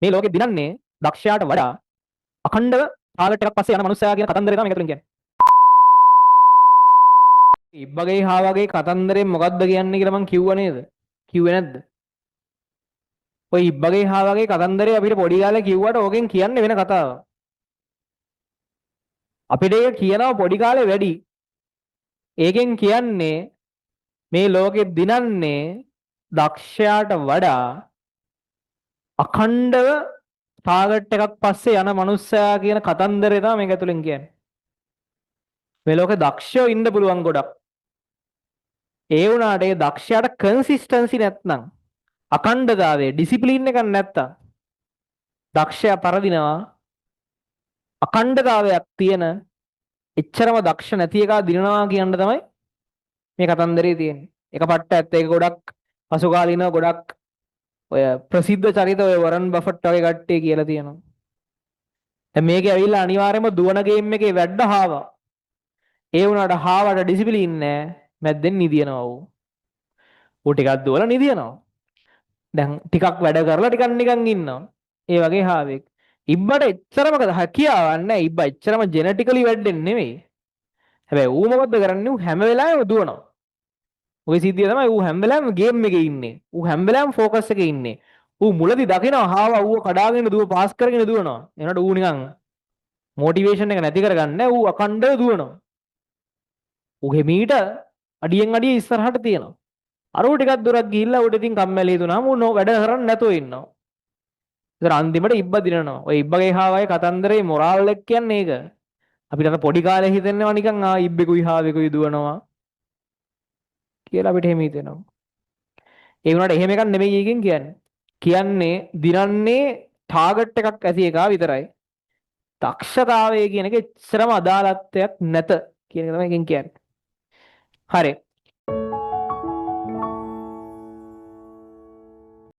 මේ ලෝකෙ දිනන්නේ දක්ෂයාට වඩා අඛණ්ඩව ටාගට් එකක් පස්සේ යන මනුස්සයා කියන කතන්දරය තමයි මේක තුලින් කියන්නේ. ඉබ්බගේ හාවගේ කතන්දරේ මොකද්ද කියන්නේ කියලා මං කිව්වා නේද? කිව්වේ නැද්ද? ඔය ඉබ්බගේ හාවගේ කතන්දරේ අපිට පොඩි කාලේ කිව්වට ඕකෙන් කියන්නේ වෙන කතාවක්. අපිට ඒක කියනවා පොඩි කාලේ වැඩි. ඒකෙන් කියන්නේ මේ ලෝකෙ දිනන්නේ දක්ෂයාට වඩා අඛණ්ඩව ටාගට් එකක් පස්සේ යන මනුස්සයා කියන කතන්දරේ තමයි මේක ඇතුලෙන් කියන්නේ. මේ ලෝකේ දක්ෂයෝ ඉන්න පුළුවන් ගොඩක්. ඒ වුණාට ඒ දක්ෂයාට කන්සිස්ටන්සි නැත්නම් අඛණ්ඩතාවයේ ඩිසිප්ලින් එකක් නැත්තම් දක්ෂයා පරදිනවා. අඛණ්ඩතාවයක් තියෙන එච්චරම දක්ෂ නැති එකා දිනනවා කියන්න තමයි මේ කතන්දරේ තියෙන්නේ. එක පට්ට ඇත්ත ඒක ගොඩක් පසුකාලීනව ගොඩක් ඔය ප්‍රසිද්ධ චරිත ඔය වරන් බෆට් වගේ කට්ටිය කියලා තියෙනවා. දැන් මේකේ ඇවිල්ලා අනිවාර්යයෙන්ම දුවන ගේම් එකේ වැඩ හාවා. ඒ වුණාට හාවට ඩිසිප්ලින් නැහැ. මැද්දෙන් නිදිනවා ඌ. ඌ ටිකක් දුවලා නිදිනවා. දැන් ටිකක් වැඩ කරලා ටිකක් නිකන් ඉන්නවා. ඒ වගේ හාවෙක්. ඉබ්බට එච්චරම හැකියාවක් නැහැ. ඉබ්බා එච්චරම ජෙනටිකලි වැඩෙන්නේ නෙමෙයි. හැබැයි ඌ මොකද්ද කරන්නේ? ඌ හැම වෙලාවෙම දුවනවා. ඔය සිද්ධිය තමයි ඌ හැම වෙලාවෙම ගේම් එකේ ඉන්නේ. ඌ හැම වෙලාවෙම ફોකස් එකේ ඉන්නේ. ඌ මුලදී දකිනවා හාව ඌව කඩාගෙන දුව පාස් කරගෙන දුවනවා. එනකොට ඌ නිකන් මොටිවේෂන් එක නැති කරගන්න ඌ අකණ්ඩව දුවනවා. ඌගේ මීට අඩියෙන් අඩිය ඉස්සරහට තියෙනවා. අර ඌ ටිකක් දුරක් ගිහිල්ලා ඌට ඉතින් කම්මැලි දුනාම ඌ වැඩ කරන්නේ නැතුව ඉන්නවා. ඒතර අන්තිමට ඉබ්බ දිනනවා. ඔය ඉබ්බගේ හාවයි කතන්දරේ මොරාල් එක කියන්නේ ඒක. අපිට අර පොඩි කාලේ හිතෙනවා නිකන් ඉබ්බෙකුයි හාවෙකුයි දුවනවා කියලා අපිට එහෙම හිතෙනවා. ඒ වුණාට එහෙම එකක් නෙමෙයි එකෙන් කියන්නේ. කියන්නේ දිනන්නේ ටාගට් එකක් ඇති එකා විතරයි. දක්ෂතාවය කියන එක එච්චරම අදාළත්වයක් නැත කියන එක තමයි එකෙන් කියන්නේ. හරි.